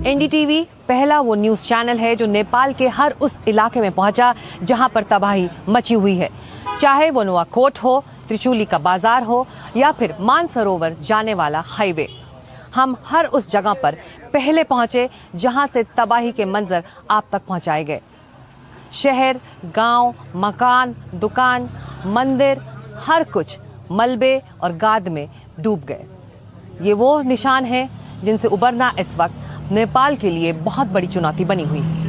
NDTV पहला वो news channel है जो नेपाल के हर उस इलाके में पहुंचा जहां पर तबाही मची हुई है, चाहे वो नुवाकोट हो, त्रिचुली का बाजार हो या फिर मानसरोवर जाने वाला हाईवे। हम हर उस जगह पर पहले पहुंचे जहां से तबाही के मंजर आप तक पहुंचाए गए। शहर, गांव, मकान, दुकान, मंदिर, हर कुछ मलबे और गाद में डूब गए। ये वो निशान हैं जिनसे उबरना इस वक्त नेपाल के लिए बहुत बड़ी चुनौती बनी हुई है।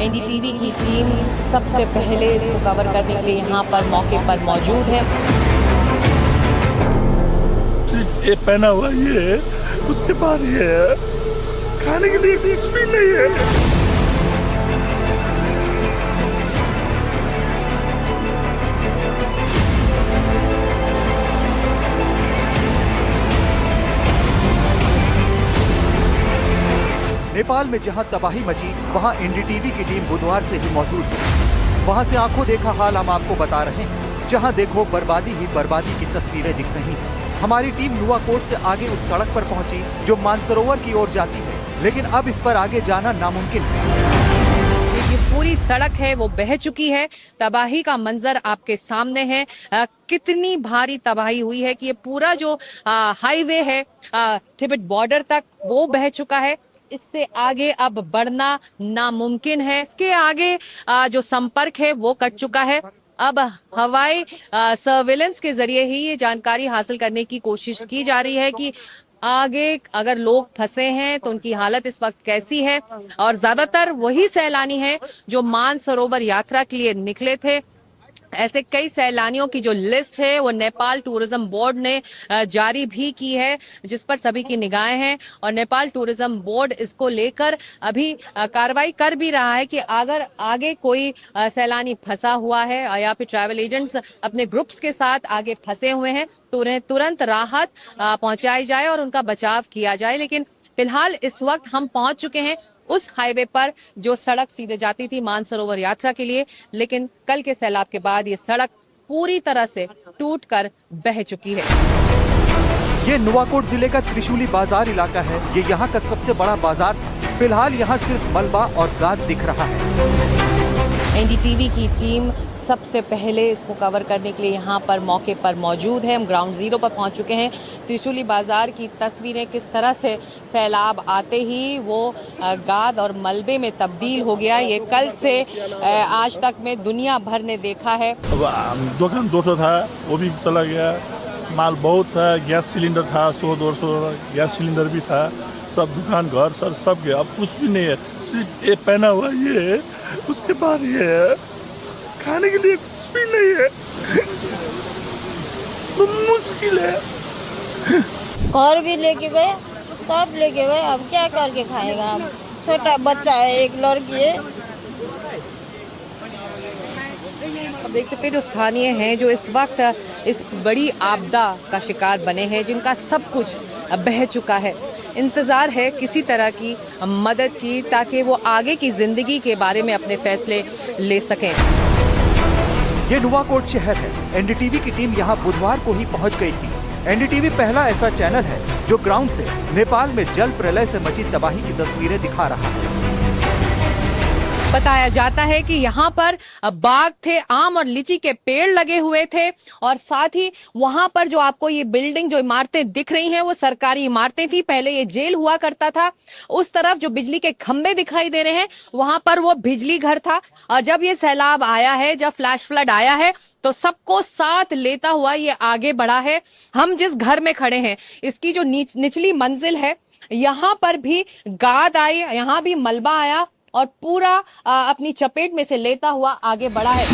एनडीटीवी की टीम सबसे पहले इसको कवर करने के लिए यहाँ पर मौके पर मौजूद है। ये पहना हुआ ये है, उसके बाद ये है, खाने के लिए कुछ भी नहीं है। नेपाल में जहां तबाही मची वहां एनडीटीवी की टीम बुधवार से ही मौजूद है। वहां से आंखों देखा हाल हम आपको बता रहे हैं। जहां देखो बर्बादी ही बर्बादी की तस्वीरें दिख रही हैं। हमारी टीम नुवाकोट से आगे उस सड़क पर पहुंची जो मानसरोवर की ओर जाती है, लेकिन अब इस पर आगे जाना नामुमकिन है। ये पूरी सड़क है वो बह चुकी है। तबाही का मंजर आपके सामने है। कितनी भारी तबाही हुई है कि ये पूरा जो हाईवे है तिब्बत बॉर्डर तक वो बह चुका है। इससे आगे अब बढ़ना नामुमकिन है। इसके आगे जो संपर्क है वो कट चुका है। अब हवाई सर्वेलेंस के जरिए ही ये जानकारी हासिल करने की कोशिश की जा रही है कि आगे अगर लोग फंसे हैं तो उनकी हालत इस वक्त कैसी है। और ज्यादातर वही सैलानी हैं जो मानसरोवर यात्रा के लिए निकले थे। ऐसे कई सैलानियों की जो लिस्ट है वो नेपाल टूरिज्म बोर्ड ने जारी भी की है, जिस पर सभी की निगाहें हैं। और नेपाल टूरिज्म बोर्ड इसको लेकर अभी कार्रवाई कर भी रहा है कि अगर आगे कोई सैलानी फंसा हुआ है या फिर ट्रैवल एजेंट्स अपने ग्रुप्स के साथ आगे फंसे हुए हैं तो उन्हें तुरंत राहत पहुंचाई जाए और उनका बचाव किया जाए। लेकिन फिलहाल इस वक्त हम पहुंच चुके हैं उस हाईवे पर जो सड़क सीधे जाती थी मानसरोवर यात्रा के लिए, लेकिन कल के सैलाब के बाद ये सड़क पूरी तरह से टूटकर बह चुकी है। ये नुवाकोट जिले का त्रिशूली बाजार इलाका है। ये यहाँ का सबसे बड़ा बाजार। फिलहाल यहाँ सिर्फ मलबा और गाद दिख रहा है। एनडीटीवी की टीम सबसे पहले इसको कवर करने के लिए यहाँ पर मौके पर मौजूद है। हम ग्राउंड जीरो पर पहुँच चुके हैं। त्रिशूली बाजार की तस्वीरें किस तरह से सैलाब आते ही वो गाद और मलबे में तब्दील हो गया, ये कल से आज तक में दुनिया भर ने देखा है। दुकान 200 था वो भी चला गया, माल बहुत था, गैस सिलेंडर था 100-200 गैस सिलेंडर भी था, सब दुकान घर सर सब गया। अब कुछ भी नहीं है, सिर्फ ये पहना हुआ ये है, उसके बाद ये है, खाने के लिए कुछ भी नहीं है। तो मुश्किल है। घर भी लेके गए, सब लेके गए, अब क्या करके खाएगा। अब छोटा बच्चा है, एक लड़की है। अब देख सकते हैं जो स्थानीय हैं जो इस वक्त इस बड़ी आपदा का शिकार बने हैं, जिनका सब कुछ बह चुका है। इंतजार है किसी तरह की मदद की ताकि वो आगे की जिंदगी के बारे में अपने फैसले ले सकें। ये नुवाकोट शहर है। एनडीटीवी की टीम यहाँ बुधवार को ही पहुँच गई थी। एनडीटीवी पहला ऐसा चैनल है जो ग्राउंड से नेपाल में जल प्रलय से मची तबाही की तस्वीरें दिखा रहा है। बताया जाता है कि यहाँ पर बाग थे, आम और लीची के पेड़ लगे हुए थे और साथ ही वहां पर जो आपको ये बिल्डिंग जो इमारतें दिख रही हैं वो सरकारी इमारतें थी। पहले ये जेल हुआ करता था। उस तरफ जो बिजली के खंभे दिखाई दे रहे हैं वहां पर वो बिजली घर था। और जब ये सैलाब आया है, जब फ्लैश फ्लड आया है तो सबको साथ लेता हुआ ये आगे बढ़ा है। हम जिस घर में खड़े हैं इसकी जो निचली मंजिल है, यहाँ पर भी गाद आई, यहाँ भी मलबा आया और पूरा अपनी चपेट में से लेता हुआ आगे बढ़ा है।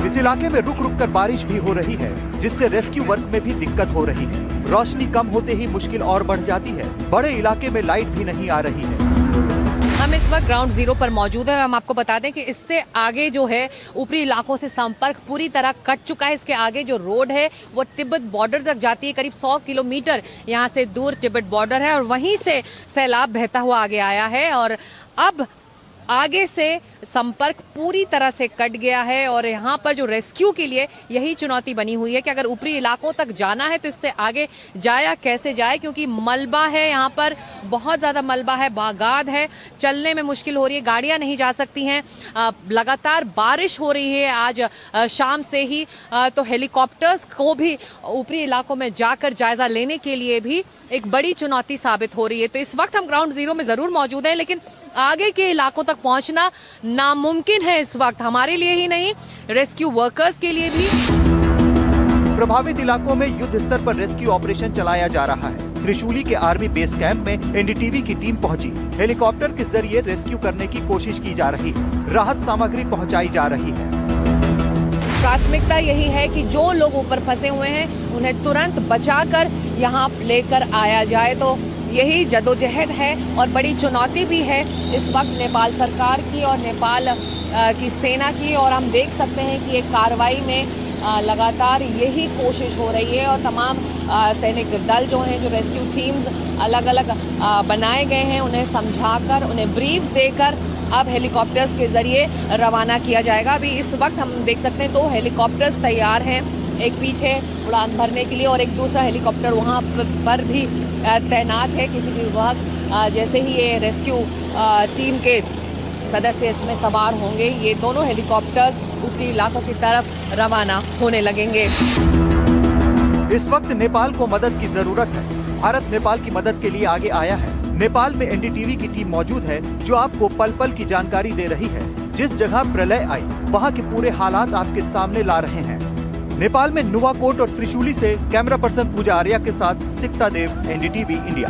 इस इलाके में रुक रुक कर बारिश भी हो रही है, जिससे रेस्क्यू वर्क में भी दिक्कत हो रही है। रोशनी कम होते ही मुश्किल और बढ़ जाती है। बड़े इलाके में लाइट भी नहीं आ रही है। हम इस वक्त ग्राउंड जीरो पर मौजूद हैं और हम आपको बता दें कि इससे आगे जो है ऊपरी इलाकों से संपर्क पूरी तरह कट चुका है। इसके आगे जो रोड है वो तिब्बत बॉर्डर तक जाती है, करीब 100 किलोमीटर यहाँ से दूर तिब्बत बॉर्डर है और वहीं से सैलाब बहता हुआ आगे आया है और अब आगे से संपर्क पूरी तरह से कट गया है और यहाँ पर जो रेस्क्यू के लिए यही चुनौती बनी हुई है कि अगर ऊपरी इलाकों तक जाना है तो इससे आगे जाया कैसे जाए, क्योंकि मलबा है यहाँ पर, बहुत ज्यादा मलबा है, बागाद है, चलने में मुश्किल हो रही है, गाड़ियां नहीं जा सकती हैं। लगातार बारिश हो रही है आज शाम से ही, तो हेलीकॉप्टर्स को भी ऊपरी इलाकों में जाकर जायजा लेने के लिए भी एक बड़ी चुनौती साबित हो रही है। तो इस वक्त हम ग्राउंड जीरो में जरूर मौजूद हैं, लेकिन आगे के इलाकों तक पहुंचना नामुमकिन है इस वक्त, हमारे लिए ही नहीं, रेस्क्यू वर्कर्स के लिए भी। प्रभावित इलाकों में युद्ध स्तर पर रेस्क्यू ऑपरेशन चलाया जा रहा है। त्रिशूली के आर्मी बेस कैंप में एनडीटीवी की टीम पहुंची। हेलीकॉप्टर के जरिए रेस्क्यू करने की कोशिश की जा रही है। राहत सामग्री पहुंचाई जा रही है। प्राथमिकता यही है कि जो लोग ऊपर फंसे हुए हैं उन्हें तुरंत बचाकर यहाँ लेकर आया जाए। तो यही जदोजहद है और बड़ी चुनौती भी है इस वक्त नेपाल सरकार की और नेपाल की सेना की। और हम देख सकते हैं कि एक कार्रवाई में लगातार यही कोशिश हो रही है और तमाम सैनिक दल जो हैं, जो रेस्क्यू टीम्स अलग अलग बनाए गए हैं, उन्हें समझाकर, उन्हें ब्रीफ देकर अब हेलीकॉप्टर्स के जरिए रवाना किया जाएगा। अभी इस वक्त हम देख सकते हैं 2 हेलीकॉप्टर्स तैयार हैं, एक पीछे उड़ान भरने के लिए और एक दूसरा हेलीकॉप्टर वहाँ पर भी तैनात है। किसी भी वक्त जैसे ही ये रेस्क्यू टीम के सदस्य इसमें सवार होंगे, ये दोनों हेलीकॉप्टर ऊपरी इलाकों की तरफ रवाना होने लगेंगे। इस वक्त नेपाल को मदद की जरूरत है। भारत नेपाल की मदद के लिए आगे आया है। नेपाल में एनडीटीवी की टीम मौजूद है जो आपको पल पल की जानकारी दे रही है। जिस जगह प्रलय आई वहाँ के पूरे हालात आपके सामने ला रहे हैं। नेपाल में नुवाकोट और त्रिशूली से कैमरा पर्सन पूजा आर्या के साथ सिकता देव, एनडीटीवी इंडिया।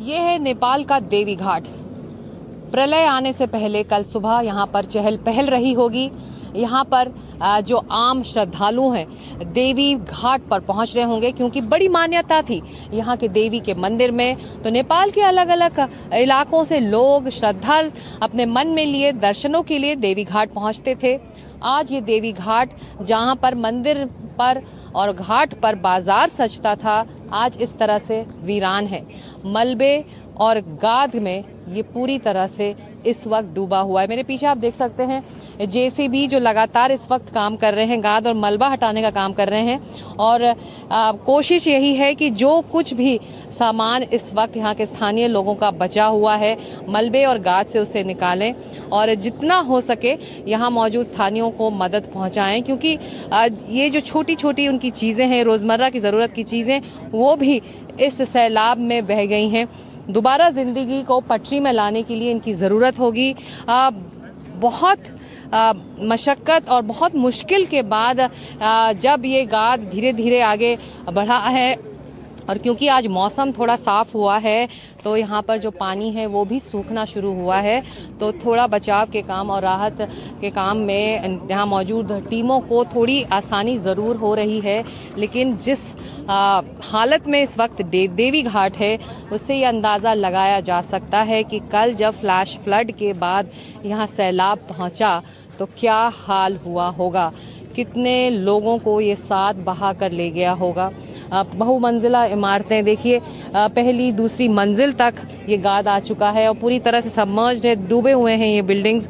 ये है नेपाल का देवी घाट। प्रलय आने से पहले कल सुबह यहाँ पर चहल पहल रही होगी। यहाँ पर जो आम श्रद्धालु हैं देवी घाट पर पहुँच रहे होंगे, क्योंकि बड़ी मान्यता थी यहाँ के देवी के मंदिर में। तो नेपाल के अलग अलग इलाकों से लोग श्रद्धालु अपने मन में लिए दर्शनों के लिए देवी घाट पहुँचते थे। आज ये देवी घाट, जहाँ पर मंदिर पर और घाट पर बाजार सजता था, आज इस तरह से वीरान है। मलबे और गाद में ये पूरी तरह से इस वक्त डूबा हुआ है। मेरे पीछे आप देख सकते हैं जेसीबी जो लगातार इस वक्त काम कर रहे हैं, गाद और मलबा हटाने का काम कर रहे हैं और कोशिश यही है कि जो कुछ भी सामान इस वक्त यहाँ के स्थानीय लोगों का बचा हुआ है मलबे और गाद से उसे निकालें और जितना हो सके यहाँ मौजूद स्थानीयों को मदद पहुँचाएं, क्योंकि ये जो छोटी छोटी उनकी चीज़ें हैं, रोज़मर्रा की ज़रूरत की चीज़ें, वो भी इस सैलाब में बह गई हैं। दोबारा जिंदगी को पटरी में लाने के लिए इनकी ज़रूरत होगी। बहुत मशक्क़त और बहुत मुश्किल के बाद जब ये गाद धीरे धीरे आगे बढ़ा है और क्योंकि आज मौसम थोड़ा साफ़ हुआ है तो यहाँ पर जो पानी है वो भी सूखना शुरू हुआ है, तो थोड़ा बचाव के काम और राहत के काम में यहाँ मौजूद टीमों को थोड़ी आसानी ज़रूर हो रही है। लेकिन जिस हालत में इस वक्त देवी घाट है उससे ये अंदाज़ा लगाया जा सकता है कि कल जब फ्लैश फ्लड के बाद यहाँ सैलाब पहुँचा तो क्या हाल हुआ होगा, कितने लोगों को ये साथ बहा कर ले गया होगा। बहुमंजिला इमारतें देखिए, पहली दूसरी मंजिल तक ये गाद आ चुका है और पूरी तरह से सबमर्ज्ड है, डूबे हुए हैं ये बिल्डिंग्स।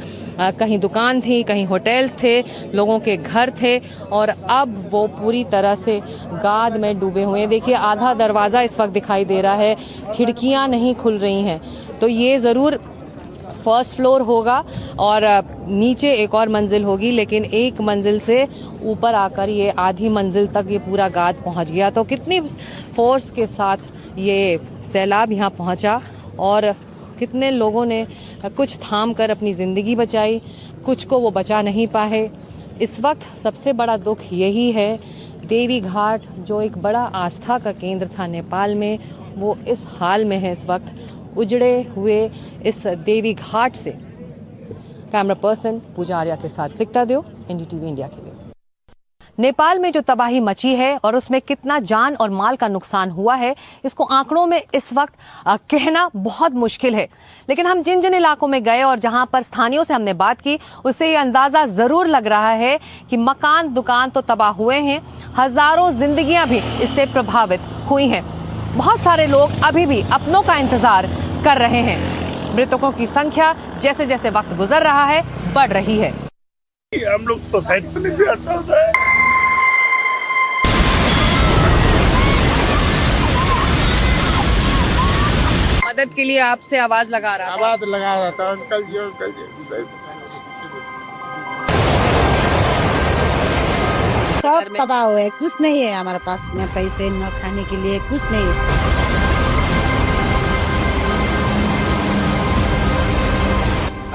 कहीं दुकान थी, कहीं होटल्स थे, लोगों के घर थे और अब वो पूरी तरह से गाद में डूबे हुए हैं। देखिए आधा दरवाज़ा इस वक्त दिखाई दे रहा है, खिड़कियां नहीं खुल रही हैं। तो ये ज़रूर फर्स्ट फ्लोर होगा और नीचे एक और मंजिल होगी, लेकिन एक मंजिल से ऊपर आकर ये आधी मंजिल तक ये पूरा गाद पहुंच गया। तो कितनी फोर्स के साथ ये सैलाब यहाँ पहुंचा और कितने लोगों ने कुछ थाम कर अपनी ज़िंदगी बचाई, कुछ को वो बचा नहीं पाए। इस वक्त सबसे बड़ा दुख यही है, देवी घाट जो एक बड़ा आस्था का केंद्र था नेपाल में, वो इस हाल में है इस वक्त। उजड़े हुए इस देवी घाट से कैमरा पर्सन पूजा आर्या के साथ सिकता देव, एनडीटीवी इंडिया के लिए। नेपाल में जो तबाही मची है और उसमें कितना जान और माल का नुकसान हुआ है, इसको आंकड़ों में इस वक्त कहना बहुत मुश्किल है। लेकिन हम जिन जिन इलाकों में गए और जहां पर स्थानियों से हमने बात की, उससे ये अंदाजा जरूर लग रहा है कि मकान दुकान तो तबाह हुए हैं, हजारों जिंदगियां भी इससे प्रभावित हुई हैं। बहुत सारे लोग अभी भी अपनों का इंतजार कर रहे हैं। मृतकों की संख्या जैसे जैसे वक्त गुजर रहा है बढ़ रही है। हम लोग सुसाइड करने से अच्छा होता है। मदद के लिए आपसे आवाज लगा रहा था। आवाज लगा रहा था, अंकल जी सब तबाह हुए, कुछ नहीं है हमारे पास, न पैसे न खाने के लिए, कुछ नहीं है।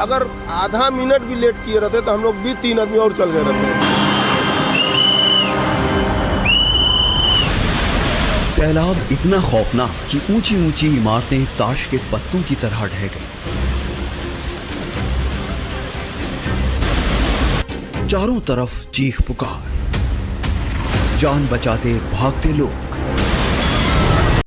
अगर आधा मिनट भी लेट किए रहते तो हम लोग भी 3 आदमी और चल गए रहते। सैलाब इतना खौफनाक कि ऊंची ऊंची इमारतें ताश के पत्तों की तरह ढह गई। चारों तरफ चीख पुकार, जान बचाते भागते लोग।